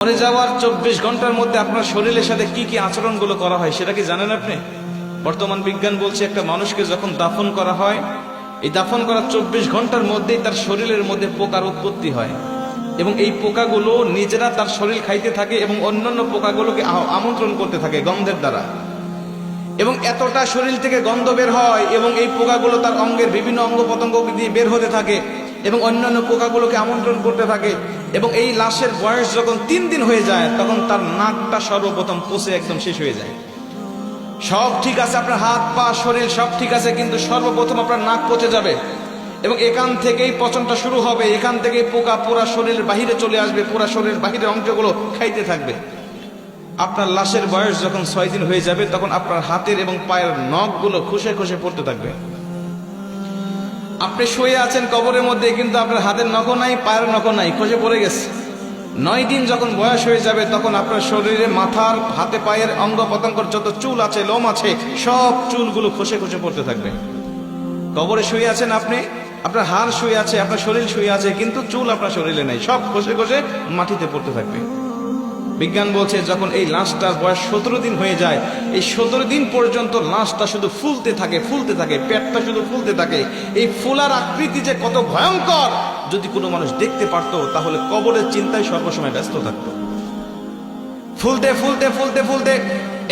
মরে যাওয়ার 24 ঘন্টার মধ্যে আপনার শরীরের সাথে কি কি আচরণগুলো করা হয় সেটা কি জানেন আপনি? বর্তমান বিজ্ঞান বলছে একটা মানুষকে যখন দাফন করা হয়, এই দাফন করার 24 ঘন্টার মধ্যেই তার শরীরের মধ্যে পোকার উৎপত্তি হয় এবং এই পোকাগুলো নিজেরা তার শরীর খাইতে থাকে এবং অন্যান্য পোকাগুলোকে আমন্ত্রণ করতে থাকে গন্ধের দ্বারা, এবং এতটা শরীর থেকে গন্ধ বের হয় এবং এই পোকাগুলো তার অঙ্গের বিভিন্ন অঙ্গ প্রত্যঙ্গ দিয়ে বের হতে থাকে এবং অন্যান্য পোকাগুলোকে আমন্ত্রণ করতে থাকে। এবং এই লাশের বয়স যখন 3 দিন হয়ে যায় তখন তার নাকটা সর্বপ্রথম পচে একদম শেষ হয়ে যায়। সব ঠিক আছে, আপনার হাত পা শরীর সব ঠিক আছে, কিন্তু সর্বপ্রথম আপনার নাক পচে যাবে এবং এখান থেকেই পচনটা শুরু হবে। এখান থেকেই পোকা পুরা শরীরের বাহিরে চলে আসবে, পুরা শরীরের বাহিরের অংশগুলো খাইতে থাকবে। আপনার লাশের বয়স যখন 6 দিন হয়ে যাবে তখন আপনার হাতের এবং পায়ের নখগুলো খসে খসে পড়তে থাকবে। আপনি শুয়ে আছেন কবরের মধ্যে, কিন্তু আপনার হাতের নখও নাই, পায়ের নখও নাই, খসে পড়ে গেছে। 9 দিন যখন বয়স হয়ে যাবে তখন আপনার শরীরে মাথার হাতে পায়ের অঙ্গ প্রত্যঙ্গের যত চুল আছে, লোম আছে, সব চুলগুলো খসে খসে পড়তে থাকবে। কবরে শুয়ে আছেন আপনি, আপনার হাড় শুয়ে আছে, আপনার শরীর শুয়ে আছে, কিন্তু চুল আপনার শরীরে নেই, সব খসে খসে মাটিতে পড়তে থাকবে। বিজ্ঞান বলছে যখন এই লাশটার বয়স 17 দিন হয়ে যায়, এই 17 দিন পর্যন্ত লাশটা শুধু ফুলতে থাকে, ফুলতে থাকে, পেটটা শুধু ফুলতে থাকে। এই ফুলার আকৃতি যে কত ভয়ঙ্কর, যদি কোনো মানুষ দেখতে পারতো তাহলে কবরের চিন্তায় সর্বসময় ব্যস্ত থাকতো। ফুলতে ফুলতে ফুলতে ফুলতে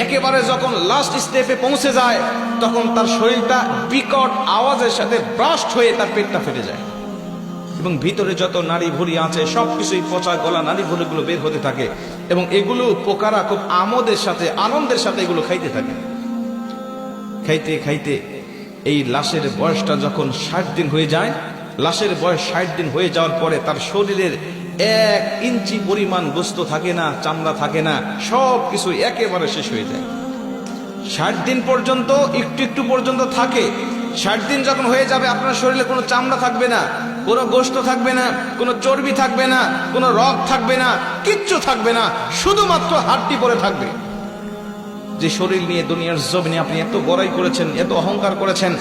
একেবারে যখন লাস্ট স্টেপে পৌঁছে যায় তখন তার শরীরটা বিকট আওয়াজের সাথে ব্রাস্ট হয়ে তার পেটটা ফেটে যায় এবং ভিতরে যত নাড়ি ভুঁড়ি আছে সবকিছুই পচা গলা নাড়ি ভুঁড়িগুলো বের হতে থাকে এবং এগুলো পোকারা খুব আমোদের সাথে, আনন্দের সাথে এগুলো খাইতে থাকে। খাইতে খাইতে এই লাশের বয়সটা যখন 60 দিন হয়ে যায়, লাশের বয়স 60 দিন হয়ে যাওয়ার পরে তার শরীরের 1 ইঞ্চি পরিমাণ গোস্ত থাকে না, চামড়া থাকে না, সব কিছু একেবারে শেষ হয়ে যায়। 60 দিন পর্যন্ত একটু একটু পর্যন্ত থাকে। 60 দিন যখন হয়ে যাবে আপনার শরীরে কোনো চামড়া থাকবে না, কোনো গোস্ত থাকবে না, কোনো চর্বি থাকবে না, কোনো রগ থাকবে না, কিচ্ছু থাকবে না, শুধুমাত্র হাড্ডি পড়ে থাকবে। যে শরীর নিয়ে দুনিয়ার জমিনে আপনি এত বড়াই করেছেন, এত অহংকার করেছেন,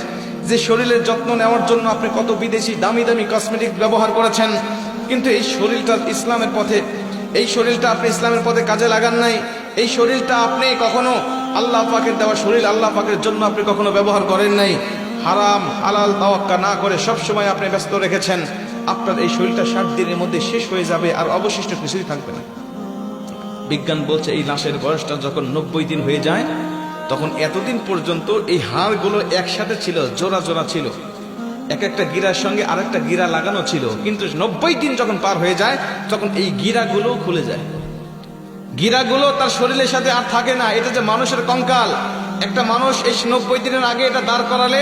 যে শরীরের যত্ন নেওয়ার জন্য আপনি কত বিদেশি দামি দামি কসমেটিক ব্যবহার করেছেন, কিন্তু এই শরীরটা ইসলামের পথে, এই শরীরটা আপনি ইসলামের পথে কাজে লাগান নাই। এই শরীরটা আপনি কখনো আল্লাহ পাকের দেওয়া শরীর, আল্লাহ পাকের জন্য আপনি কখনো ব্যবহার করেন নাই। হারাম হালাল তাওয়াক্কা না করে সবসময় আপনি ব্যস্ত রেখেছেন। আপনার এই শরীরটা 60 দিনের মধ্যে শেষ হয়ে যাবে, আর অবশিষ্ট কিছুই থাকবে না। বিজ্ঞান বলছে এই লাশের বয়সটা যখন 90 দিন হয়ে যায় তখন এতদিন পর্যন্ত এই হাড়গুলো একসাথে ছিল, জোড়া জোড়া ছিল, এক একটা গিরার সঙ্গে আরেকটা গিরা লাগানো ছিল, কিন্তু 90 দিন যখন পার হয়ে যায় তখন এই গিরাগুলো খুলে যায়। গিরাগুলো তার শরীরের সাথে আর থাকে না। এটা যে মানুষের কঙ্কাল, একটা মানুষ এই 90 দিনের আগে এটা দাঁড় করালে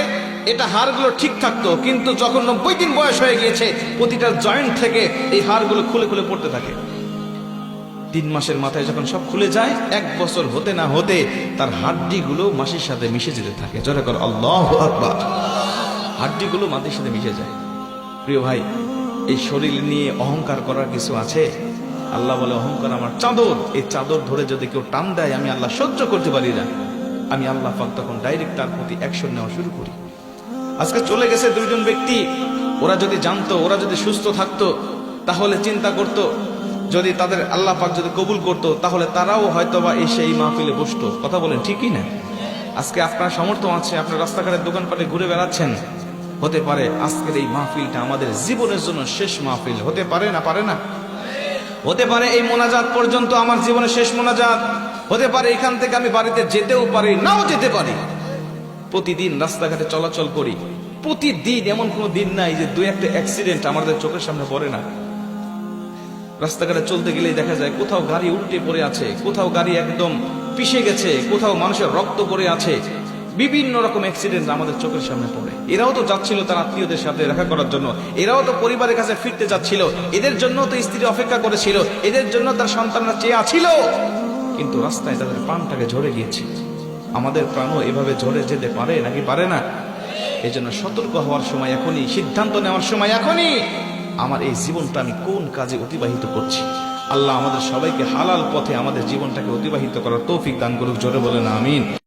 এটা হাড়গুলো ঠিক থাকতো, কিন্তু যখন 90 দিন বয়স হয়ে গিয়েছে প্রতিটা জয়েন্ট থেকে এই হাড়গুলো খুলে খুলে পড়তে থাকে। 3 মাসের মাথায় যখন সব খুলে যায়, 1 বছর হতে না হতে তার হাড্ডিগুলো মাটির সাথে মিশে যেতে থাকে। জোরে করে আল্লাহু আকবার। হাড্ডিগুলো মাটির সাথে মিশে যায়। প্রিয় ভাই, এই শরীর নিয়ে অহংকার করার কিছু আছে? আল্লাহ বলে অহংকার আমার চাদর, এই চাদর ধরে যদি কেউ টান দেয় আমি আল্লাহ সহ্য করতে পারি না। আমি আল্লাহ পাক তখন ডাইরেক্ট তার প্রতি অ্যাকশন নেওয়া শুরু করি। আজকে চলে গেছে 2 জন ব্যক্তি, ওরা যদি জানতো, ওরা যদি সুস্থ থাকতো তাহলে চিন্তা করতো, যদি তাদের আল্লাহ পাক যদি কবুল করতো তাহলে তারাও হয়তোবা এসে এই মাহফিলে বসতো। কথা বলেন ঠিকই না? আজকে আপনার সামর্থ্য আছে, আপনার রাস্তাঘাটের দোকানপাটে ঘুরে বেড়াচ্ছেন, হতে পারে আজকের এই মাহফিলটা আমাদের জীবনের জন্য শেষ মাহফিল হতে পারে না? পারে না? হতে পারে এই মোনাজাত পর্যন্ত আমার জীবনের শেষ মোনাজাত হতে পারে, এখান থেকে আমি বাড়িতে যেতেও পারি, নাও যেতে পারি। প্রতিদিন রাস্তাঘাটে চলাচল করি, প্রতিদিন এমন কোনো দিন নাই যে 2-1টা অ্যাক্সিডেন্ট আমাদের চোখের সামনে পড়ে না। রাস্তাঘাটে চলতে গেলেই দেখা যায় কোথাও গাড়ি উল্টে পড়ে আছে, কোথাও গাড়ি একদম পিষে গেছে, কোথাও মানুষের রক্ত পড়ে আছে, বিভিন্ন রকম অ্যাক্সিডেন্ট আমাদের চোখের সামনে পড়ে। এরাও তো যাচ্ছিল তার আত্মীয়দের সাথে দেখা করার জন্য, এরাও তো পরিবারের কাছে ফিরতে যাচ্ছিল, এদের জন্য তো স্ত্রী অপেক্ষা করেছিল, এদের জন্য তার সন্তানরা চেয়ে আছিল, কিন্তু রাস্তায় তাদের প্রাণটাকে ঝরে গিয়েছে। আমাদের প্রাণও এভাবে ঝরে যেতে পারে নাকি পারে না? এই জন্য সতর্ক হওয়ার সময় এখনই, সিদ্ধান্ত নেওয়ার সময় এখনই। আমার এই জীবনটা আমি কোন কাজে অতিবাহিত করছি? আল্লাহ আমাদের সবাইকে হালাল পথে আমাদের জীবনটাকে অতিবাহিত করার তৌফিক দান করুক। জোরে বলেন আমিন।